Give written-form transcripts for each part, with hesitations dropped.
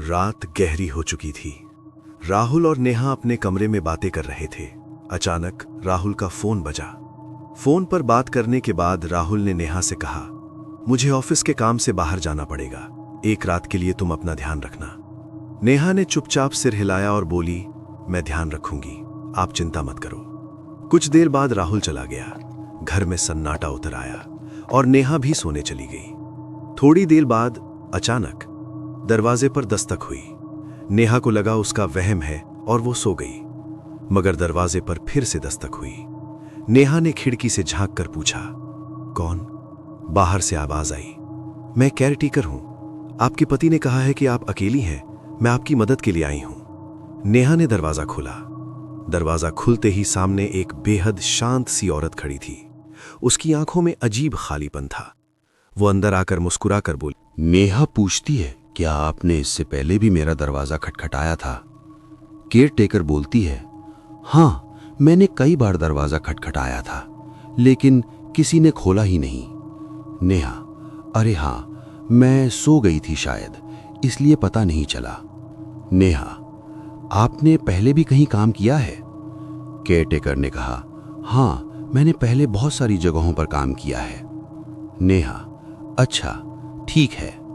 रात गहरी हो चुकी थी। राहुल और नेहा अपने कमरे में बातें कर रहे थे। अचानक राहुल का फोन बजा। फोन पर बात करने के बाद राहुल ने नेहा से कहा, मुझे ऑफिस के काम से बाहर जाना पड़ेगा, एक रात के लिए तुम अपना ध्यान रखना। नेहा ने चुपचाप सिर हिलाया और बोली, मैं ध्यान रखूंगी, आप चिंता मत करो। कुछ देर बाद राहुल चला गया। घर में सन्नाटा उतर आया और नेहा भी सोने चली गई। थोड़ी देर बाद अचानक दरवाजे पर दस्तक हुई। नेहा को लगा उसका वहम है और वो सो गई, मगर दरवाजे पर फिर से दस्तक हुई। नेहा ने खिड़की से झांक कर पूछा, कौन? बाहर से आवाज आई, मैं केयरटेकर हूं। आपके पति ने कहा है कि आप अकेली हैं, मैं आपकी मदद के लिए आई हूं। नेहा ने दरवाजा खोला। दरवाजा खुलते ही सामने एक बेहद शांत सी औरत खड़ी थी। उसकी आंखों में अजीब खालीपन था। वो अंदर आकर मुस्कुरा कर बोली, नेहा पूछती है, क्या आपने इससे पहले भी मेरा दरवाजा खटखटाया था? केयरटेकर बोलती है, हाँ, मैंने कई बार दरवाजा खटखटाया था, लेकिन किसी ने खोला ही नहीं। नेहा, अरे हाँ, मैं सो गई थी शायद, इसलिए पता नहीं चला। नेहा, आपने पहले भी कहीं काम किया है? केयरटेकर ने कहा, हाँ, मैंने पहले बहुत सारी जगहों पर काम किया है। नेहा, अच्छा, ठीक है।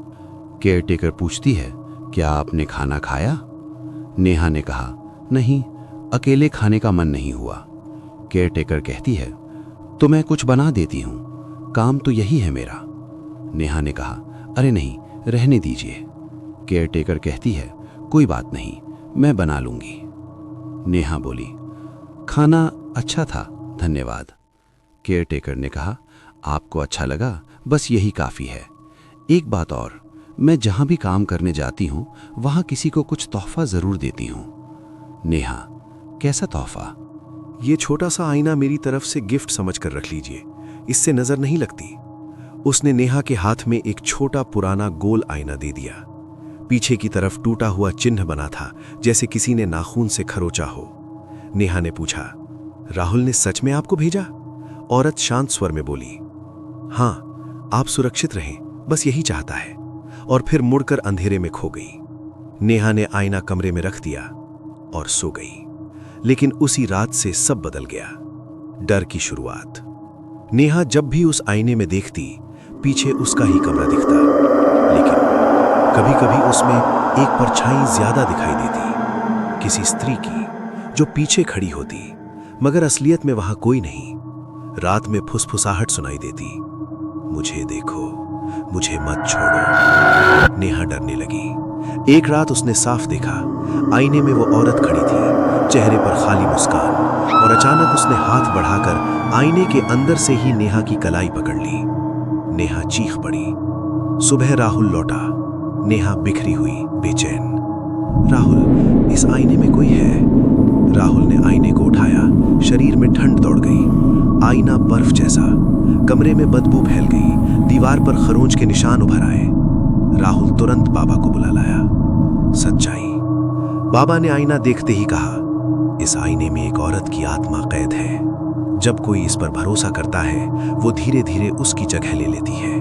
केयरटेकर पूछती है, क्या आपने खाना खाया? नेहा ने कहा, नहीं, अकेले खाने का मन नहीं हुआ। केयरटेकर कहती है, तो मैं कुछ बना देती हूं, काम तो यही है मेरा। नेहा ने कहा, अरे नहीं, रहने दीजिए। केयरटेकर कहती है, कोई बात नहीं, मैं बना लूंगी। नेहा बोली, खाना अच्छा था, धन्यवाद। केयरटेकर ने कहा, आपको अच्छा लगा, बस यही काफी है। एक बात और, मैं जहां भी काम करने जाती हूं वहां किसी को कुछ तोहफा जरूर देती हूं। नेहा, कैसा तोहफा? ये छोटा सा आईना मेरी तरफ से गिफ्ट समझकर रख लीजिए, इससे नजर नहीं लगती। उसने नेहा के हाथ में एक छोटा पुराना गोल आईना दे दिया। पीछे की तरफ टूटा हुआ चिन्ह बना था, जैसे किसी ने नाखून से खरोचा हो। नेहा ने पूछा, राहुल ने सच में आपको भेजा? औरत शांत स्वर में बोली, हां, आप सुरक्षित रहें, बस यही चाहता है। और फिर मुड़कर अंधेरे में खो गई। नेहा ने आईना कमरे में रख दिया और सो गई। लेकिन उसी रात से सब बदल गया। डर की शुरुआत। नेहा जब भी उस आईने में देखती, पीछे उसका ही कमरा दिखता, लेकिन कभी-कभी उसमें एक परछाई ज्यादा दिखाई देती, किसी स्त्री की, जो पीछे खड़ी होती, मगर असलियत में वहां कोई नहीं। रात में फुसफुसाहट सुनाई देती, मुझे देखो, मुझे मत छोड़ो। नेहा डरने लगी। एक रात उसने साफ देखा, आईने में वो औरत खड़ी थी, चेहरे पर खाली मुस्कान, और अचानक उसने हाथ बढ़ाकर आईने के अंदर से ही नेहा की कलाई पकड़ ली। नेहा चीख पड़ी। सुबह राहुल लौटा। नेहा बिखरी हुई, बेचैन। राहुल, इस आईने में कोई है। राहुल ने आईने को उठाया। शरीर में ठंड दौड़ गई। आईना बर्फ जैसा। कमरे में बदबू फैल गई। दीवार पर खरोंच के निशान उभर आए। राहुल तुरंत बाबा को बुला लाया। सच्चाई। बाबा ने आईना देखते ही कहा, इस आईने में एक औरत की आत्मा कैद है। जब कोई इस पर भरोसा करता है, वो धीरे धीरे उसकी जगह ले लेती है।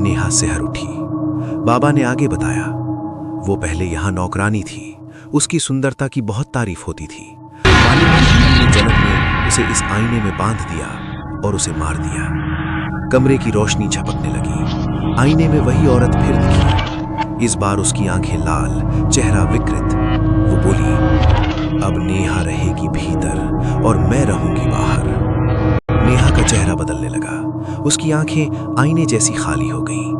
नेहा सिहर उठी। बाबा ने आगे बताया, वो पहले यहां नौकरानी थी। उसकी सुंदरता की बहुत तारीफ होती थी। मालिक ने जन्म में उसे इस आईने में बांध दिया और उसे मार दिया। कमरे की रोशनी झपकने लगी। आईने में वही औरत फिर दिखी। इस बार उसकी आंखें लाल, चेहरा विकृत। वो बोली, अब नेहा रहेगी भीतर और मैं रहूंगी बाहर। नेहा का चेहरा बदलने लगा। उसकी आंखें आईने जैसी खाली हो गईं।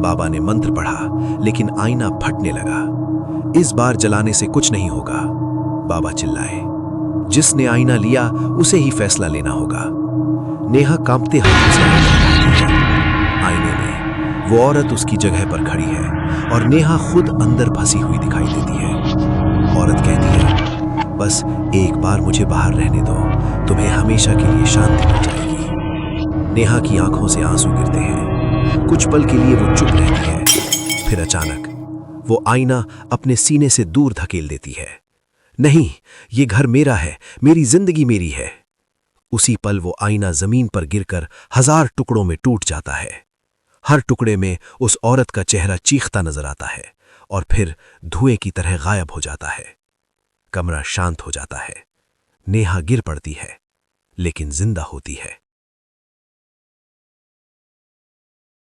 बाबा ने मंत्र पढ़ा, लेकिन आईना फटने लगा। इस बार जलाने से कुछ नहीं होगा। बाबा चिल्लाए, जिसने आईना लिया उसे ही फैसला लेना होगा। नेहा कांपते हाथों से आईने में वो औरत उसकी जगह पर खड़ी है और नेहा खुद अंदर फंसी हुई दिखाई देती है। औरत कहती है, बस एक बार मुझे बाहर रहने दो, तुम्हें हमेशा के लिए शांति मिल जाएगी। नेहा की आंखों से आंसू गिरते हैं। कुछ पल के लिए वो चुप रहती है। फिर अचानक वो आईना अपने सीने से दूर धकेल देती है। नहीं, ये घर मेरा है, मेरी जिंदगी मेरी है। उसी पल वो आईना जमीन पर गिरकर 1000 टुकड़ों में टूट जाता है। हर टुकड़े में उस औरत का चेहरा चीखता नजर आता है और फिर धुएं की तरह गायब हो जाता है। कमरा शांत हो जाता है। नेहा गिर पड़ती है, लेकिन जिंदा होती है।